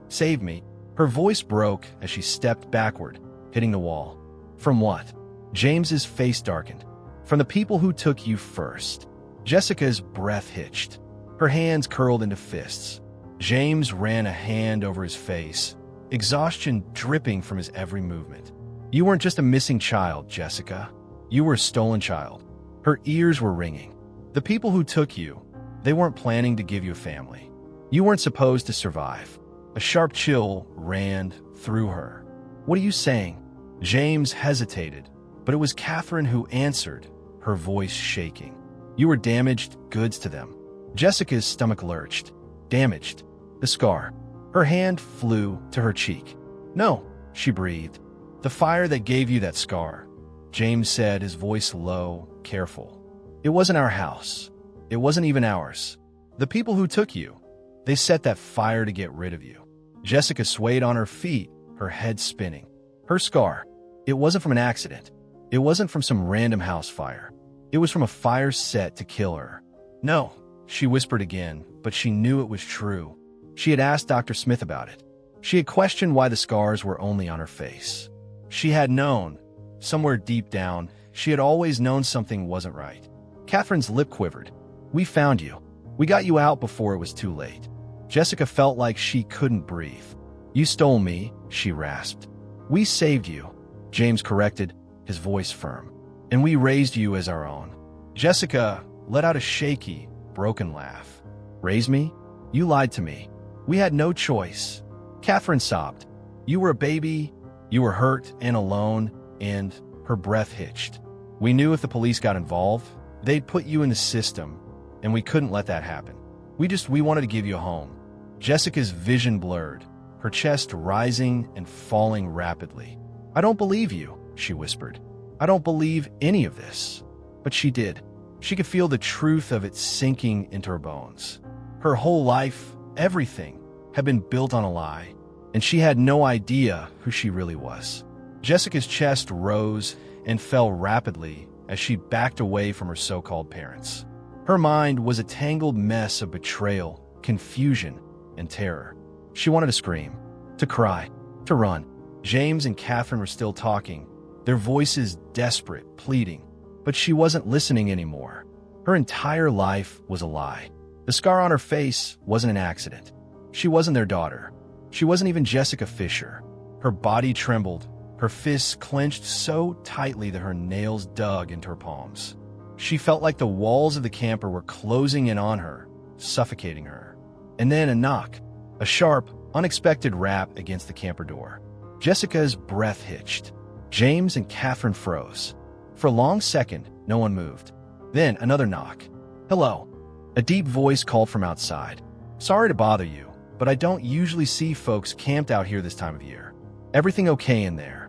Saved me. Her voice broke as she stepped backward, hitting the wall. From what? James's face darkened. From the people who took you first. Jessica's breath hitched. Her hands curled into fists. James ran a hand over his face, exhaustion dripping from his every movement. You weren't just a missing child, Jessica. You were a stolen child. Her ears were ringing. The people who took you, they weren't planning to give you a family. You weren't supposed to survive. A sharp chill ran through her. What are you saying? James hesitated, but it was Catherine who answered, her voice shaking. You were damaged goods to them. Jessica's stomach lurched. Damaged. The scar. Her hand flew to her cheek. No, she breathed. The fire that gave you that scar, James said, his voice low, careful. It wasn't our house. It wasn't even ours. The people who took you, they set that fire to get rid of you. Jessica swayed on her feet, her head spinning. Her scar, it wasn't from an accident. It wasn't from some random house fire. It was from a fire set to kill her. No, she whispered again, but she knew it was true. She had asked Dr. Smith about it. She had questioned why the scars were only on her face. She had known, somewhere deep down, she had always known something wasn't right. Catherine's lip quivered. We found you. We got you out before it was too late. Jessica felt like she couldn't breathe. You stole me, she rasped. We saved you, James corrected, his voice firm. And we raised you as our own. Jessica let out a shaky, broken laugh. Raise me? You lied to me. We had no choice. Catherine sobbed. You were a baby, you were hurt and alone, and her breath hitched. We knew if the police got involved, they'd put you in the system, and we couldn't let that happen. We wanted to give you a home. Jessica's vision blurred, her chest rising and falling rapidly. I don't believe you, she whispered. I don't believe any of this. But she did. She could feel the truth of it sinking into her bones. Her whole life, everything, had been built on a lie, and she had no idea who she really was. Jessica's chest rose and fell rapidly as she backed away from her so-called parents. Her mind was a tangled mess of betrayal, confusion, and terror. She wanted to scream, to cry, to run. James and Catherine were still talking, their voices desperate, pleading, but she wasn't listening anymore. Her entire life was a lie. The scar on her face wasn't an accident. She wasn't their daughter. She wasn't even Jessica Fisher. Her body trembled, her fists clenched so tightly that her nails dug into her palms. She felt like the walls of the camper were closing in on her, suffocating her. And then a knock, a sharp, unexpected rap against the camper door. Jessica's breath hitched. James and Catherine froze. For a long second, no one moved. Then another knock. Hello. A deep voice called from outside. Sorry to bother you, but I don't usually see folks camped out here this time of year. Everything okay in there?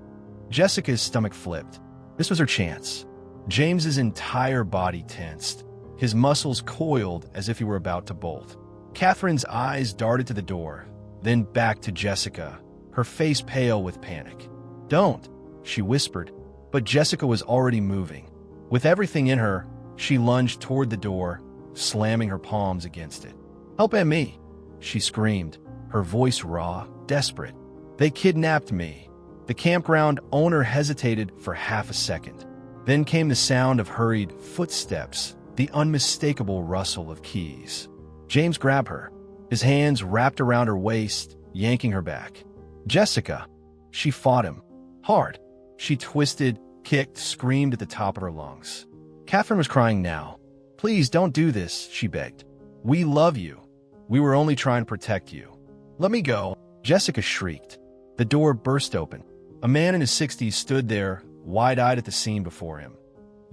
Jessica's stomach flipped. This was her chance. James's entire body tensed. His muscles coiled as if he were about to bolt. Catherine's eyes darted to the door, then back to Jessica, her face pale with panic. Don't, she whispered, but Jessica was already moving. With everything in her, she lunged toward the door, slamming her palms against it. Help at me, she screamed, her voice raw, desperate. They kidnapped me. The campground owner hesitated for half a second. Then came the sound of hurried footsteps, the unmistakable rustle of keys. James grabbed her, his hands wrapped around her waist, yanking her back. Jessica. She fought him. Hard. She twisted, kicked, screamed at the top of her lungs. Catherine was crying now. Please don't do this, she begged. We love you. We were only trying to protect you. Let me go. Jessica shrieked. The door burst open. A man in his 60s stood there, wide-eyed at the scene before him.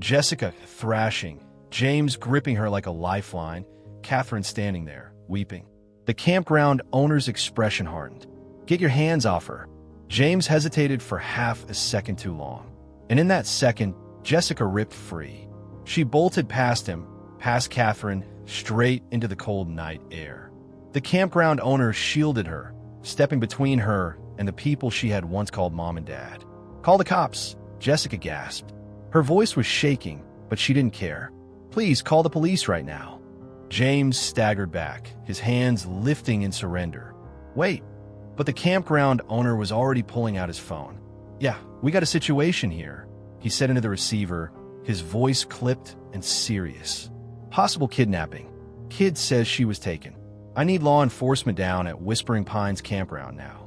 Jessica thrashing, James gripping her like a lifeline, Catherine standing there, weeping. The campground owner's expression hardened. Get your hands off her. James hesitated for half a second too long. And in that second, Jessica ripped free. She bolted past him, past Catherine, straight into the cold night air. The campground owner shielded her, stepping between her and the people she had once called Mom and Dad. Call the cops, Jessica gasped. Her voice was shaking, but she didn't care. Please call the police right now. James staggered back, his hands lifting in surrender. Wait, but the campground owner was already pulling out his phone. Yeah, we got a situation here, he said into the receiver, his voice clipped and serious. Possible kidnapping. Kid says she was taken. I need law enforcement down at Whispering Pines campground now.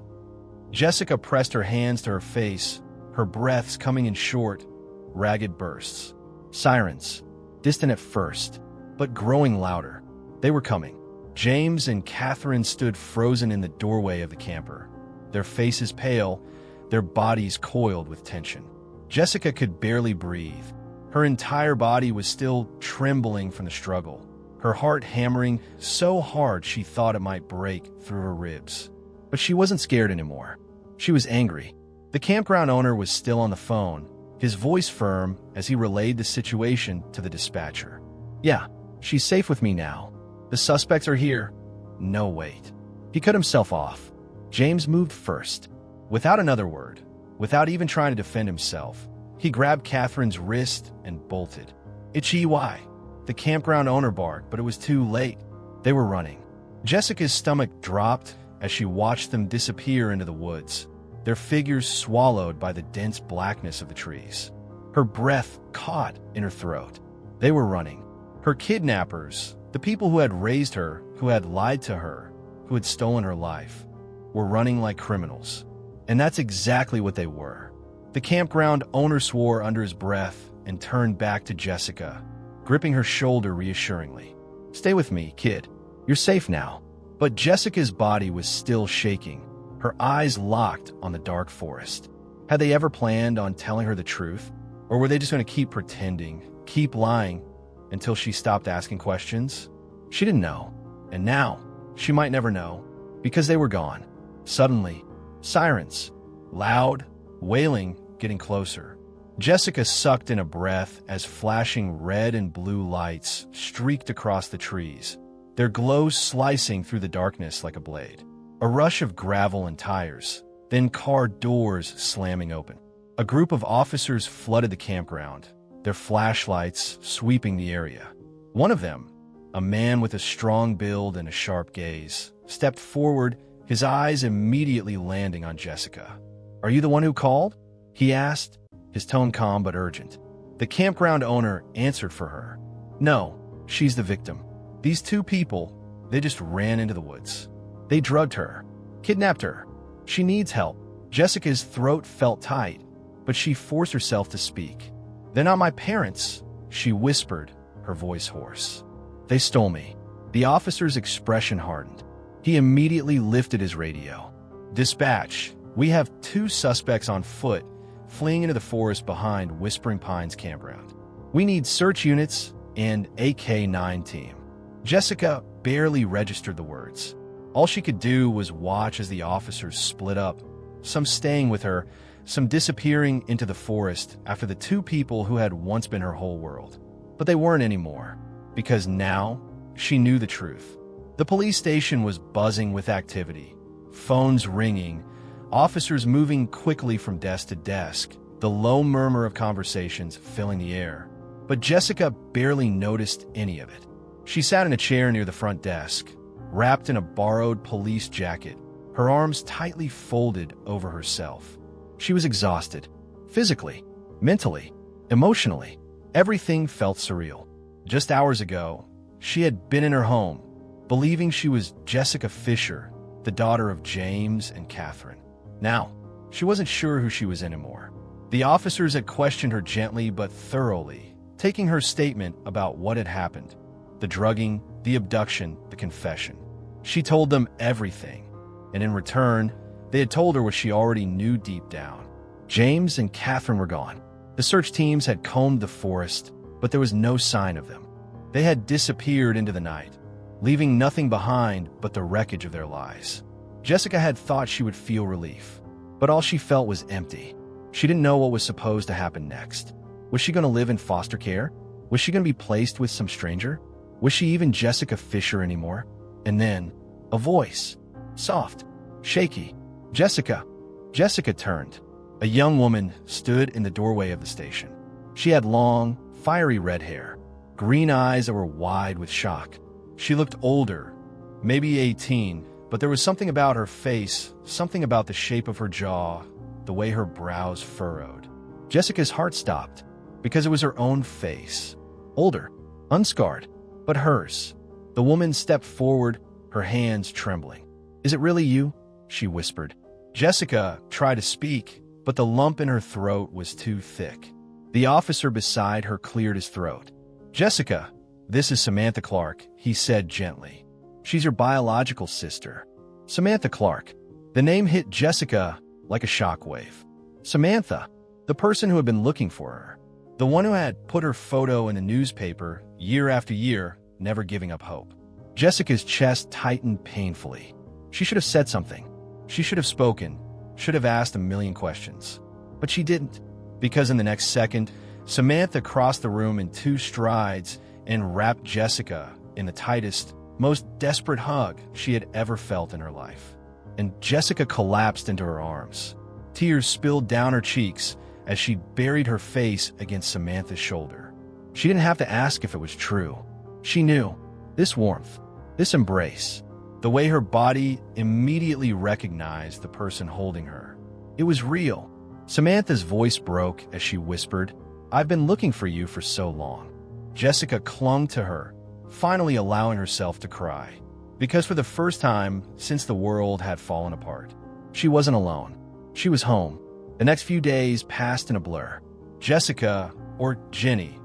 Jessica pressed her hands to her face, her breaths coming in short, ragged bursts. Sirens, distant at first, but growing louder. They were coming. James and Catherine stood frozen in the doorway of the camper, their faces pale, their bodies coiled with tension. Jessica could barely breathe. Her entire body was still trembling from the struggle, her heart hammering so hard she thought it might break through her ribs. But she wasn't scared anymore. She was angry. The campground owner was still on the phone, his voice firm as he relayed the situation to the dispatcher. Yeah, she's safe with me now. The suspects are here. No, wait. He cut himself off. James moved first. Without another word, without even trying to defend himself, he grabbed Catherine's wrist and bolted. Itchy. The campground owner barked, but it was too late. They were running. Jessica's stomach dropped as she watched them disappear into the woods, their figures swallowed by the dense blackness of the trees. Her breath caught in her throat. They were running. Her kidnappers, the people who had raised her, who had lied to her, who had stolen her life, were running like criminals. And that's exactly what they were. The campground owner swore under his breath and turned back to Jessica, gripping her shoulder reassuringly. Stay with me, kid. You're safe now. But Jessica's body was still shaking, her eyes locked on the dark forest. Had they ever planned on telling her the truth? Or were they just going to keep pretending, keep lying, until she stopped asking questions? She didn't know. And now, she might never know, because they were gone. Suddenly, sirens, loud, wailing, getting closer. Jessica sucked in a breath as flashing red and blue lights streaked across the trees, their glow slicing through the darkness like a blade. A rush of gravel and tires, then car doors slamming open. A group of officers flooded the campground, their flashlights sweeping the area. One of them, a man with a strong build and a sharp gaze, stepped forward, his eyes immediately landing on Jessica. "Are you the one who called?" he asked, his tone calm but urgent. The campground owner answered for her. "No, she's the victim. These two people, they just ran into the woods. They drugged her, kidnapped her. She needs help." Jessica's throat felt tight, but she forced herself to speak. "They're not my parents," she whispered, her voice hoarse. "They stole me." The officer's expression hardened. He immediately lifted his radio. "Dispatch, we have 2 suspects on foot fleeing into the forest behind Whispering Pines campground. We need search units and a K-9 team." Jessica barely registered the words. All she could do was watch as the officers split up, some staying with her, some disappearing into the forest after the 2 people who had once been her whole world. But they weren't anymore, because now she knew the truth. The police station was buzzing with activity, phones ringing, officers moving quickly from desk to desk, the low murmur of conversations filling the air. But Jessica barely noticed any of it. She sat in a chair near the front desk, wrapped in a borrowed police jacket, her arms tightly folded over herself. She was exhausted, physically, mentally, emotionally. Everything felt surreal. Just hours ago, she had been in her home, believing she was Jessica Fisher, the daughter of James and Catherine. Now, she wasn't sure who she was anymore. The officers had questioned her gently but thoroughly, taking her statement about what had happened, the drugging, the abduction, the confession. She told them everything, and in return, they had told her what she already knew deep down. James and Catherine were gone. The search teams had combed the forest, but there was no sign of them. They had disappeared into the night, leaving nothing behind but the wreckage of their lies. Jessica had thought she would feel relief, but all she felt was empty. She didn't know what was supposed to happen next. Was she going to live in foster care? Was she going to be placed with some stranger? Was she even Jessica Fisher anymore? And then, a voice. Soft, shaky. "Jessica." Jessica turned. A young woman stood in the doorway of the station. She had long, fiery red hair, green eyes that were wide with shock. She looked older, maybe 18, but there was something about her face, something about the shape of her jaw, the way her brows furrowed. Jessica's heart stopped, because it was her own face. Older, unscarred, but hers. The woman stepped forward, her hands trembling. "Is it really you?" she whispered. Jessica tried to speak, but the lump in her throat was too thick. The officer beside her cleared his throat. "Jessica, this is Samantha Clark," he said gently. "She's your biological sister." Samantha Clark. The name hit Jessica like a shockwave. Samantha, the person who had been looking for her. The one who had put her photo in the newspaper year after year, never giving up hope. Jessica's chest tightened painfully. She should have said something. She should have spoken, should have asked a million questions. But she didn't, because in the next second, Samantha crossed the room in 2 strides, and wrapped Jessica in the tightest, most desperate hug she had ever felt in her life. And Jessica collapsed into her arms. Tears spilled down her cheeks as she buried her face against Samantha's shoulder. She didn't have to ask if it was true. She knew. This warmth, this embrace, the way her body immediately recognized the person holding her. It was real. Samantha's voice broke as she whispered, "I've been looking for you for so long." Jessica clung to her, finally allowing herself to cry. Because for the first time since the world had fallen apart, she wasn't alone. She was home. The next few days passed in a blur. Jessica, or Jenny,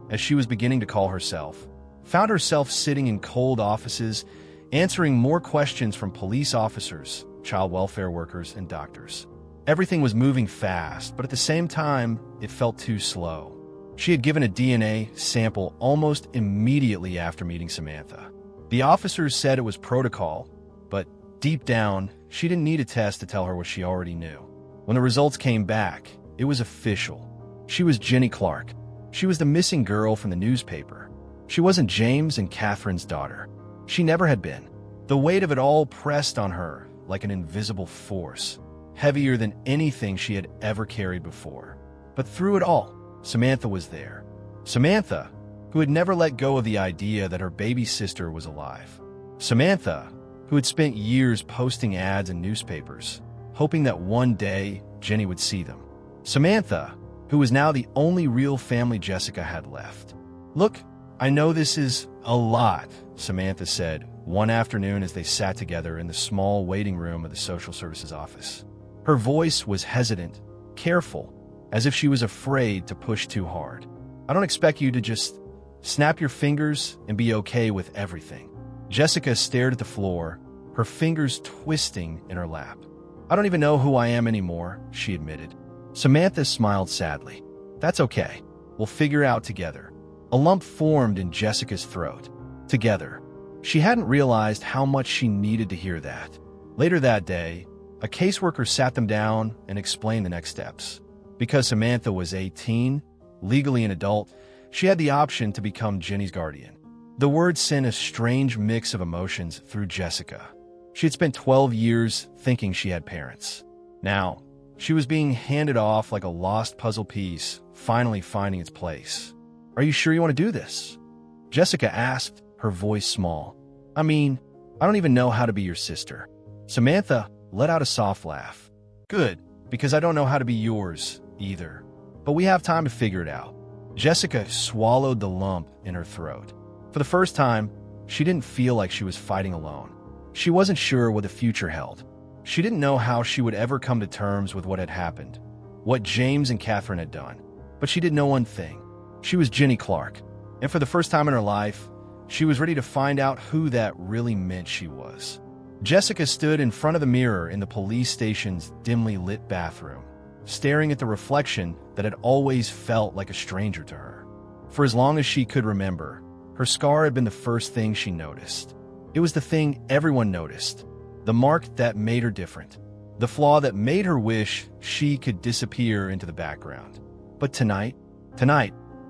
as she was beginning to call herself, found herself sitting in cold offices, answering more questions from police officers, child welfare workers, and doctors. Everything was moving fast, but at the same time, it felt too slow. She had given a DNA sample almost immediately after meeting Samantha. The officers said it was protocol, but deep down, she didn't need a test to tell her what she already knew. When the results came back, it was official. She was Jenny Clark. She was the missing girl from the newspaper. She wasn't James and Catherine's daughter. She never had been. The weight of it all pressed on her like an invisible force, heavier than anything she had ever carried before. But through it all, Samantha was there. Samantha, who had never let go of the idea that her baby sister was alive. Samantha, who had spent years posting ads in newspapers, hoping that one day Jenny would see them. Samantha, who was now the only real family Jessica had left. "Look, I know this is a lot," Samantha said one afternoon as they sat together in the small waiting room of the social services office. Her voice was hesitant, careful, as if she was afraid to push too hard. "I don't expect you to just snap your fingers and be okay with everything." Jessica stared at the floor, her fingers twisting in her lap. "I don't even know who I am anymore," she admitted. Samantha smiled sadly. "That's okay. We'll figure it out together." A lump formed in Jessica's throat. Together. She hadn't realized how much she needed to hear that. Later that day, a caseworker sat them down and explained the next steps. Because Samantha was 18, legally an adult, she had the option to become Jenny's guardian. The word sent a strange mix of emotions through Jessica. She had spent 12 years thinking she had parents. Now, she was being handed off like a lost puzzle piece, finally finding its place. "Are you sure you want to do this?" Jessica asked, her voice small. I don't even know how to be your sister." Samantha let out a soft laugh. "Good, because I don't know how to be yours either. But we have time to figure it out." Jessica swallowed the lump in her throat. For the first time, she didn't feel like she was fighting alone. She wasn't sure what the future held. She didn't know how she would ever come to terms with what had happened, what James and Catherine had done. But she did know one thing. She was Jenny Clark, and for the first time in her life, she was ready to find out who that really meant she was. Jessica stood in front of the mirror in the police station's dimly lit bathroom, staring at the reflection that had always felt like a stranger to her. For as long as she could remember, her scar had been the first thing she noticed. It was the thing everyone noticed, the mark that made her different, the flaw that made her wish she could disappear into the background. But tonight,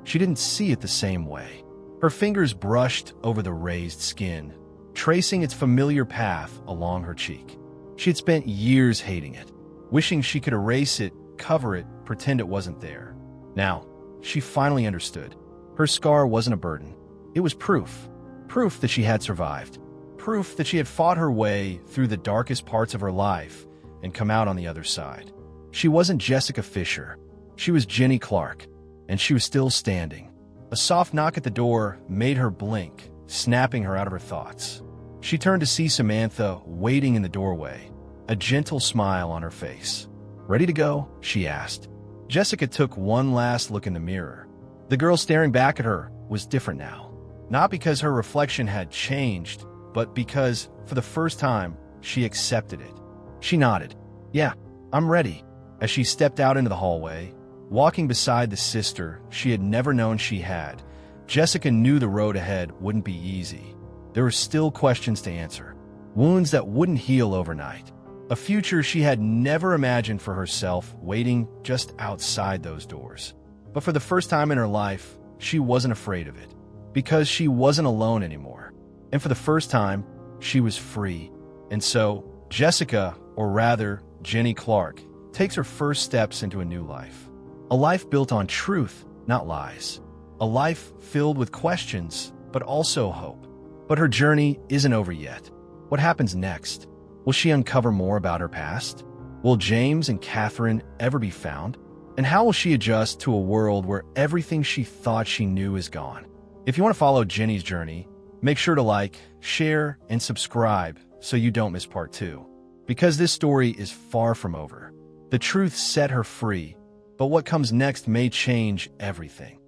she didn't see it the same way. Her fingers brushed over the raised skin, tracing its familiar path along her cheek. She had spent years hating it, wishing she could erase it, cover it, pretend it wasn't there. Now, she finally understood. Her scar wasn't a burden. It was proof. Proof that she had survived. Proof that she had fought her way through the darkest parts of her life and come out on the other side. She wasn't Jessica Fisher. She was Jenny Clark, and she was still standing. A soft knock at the door made her blink, snapping her out of her thoughts. She turned to see Samantha waiting in the doorway, a gentle smile on her face. "Ready to go?" she asked. Jessica took one last look in the mirror. The girl staring back at her was different now. Not because her reflection had changed, but because, for the first time, she accepted it. She nodded. "Yeah, I'm ready." As she stepped out into the hallway, walking beside the sister she had never known she had, Jessica knew the road ahead wouldn't be easy. There were still questions to answer, wounds that wouldn't heal overnight, a future she had never imagined for herself waiting just outside those doors. But for the first time in her life, she wasn't afraid of it. because she wasn't alone anymore. And for the first time, she was free. And so, Jessica, or rather, Jenny Clark, takes her first steps into a new life. A life built on truth, not lies. A life filled with questions, but also hope. But her journey isn't over yet. What happens next? Will she uncover more about her past? Will James and Catherine ever be found? And how will she adjust to a world where everything she thought she knew is gone? If you want to follow Jenny's journey, make sure to like, share, and subscribe so you don't miss part 2. Because this story is far from over. The truth set her free, but what comes next may change everything.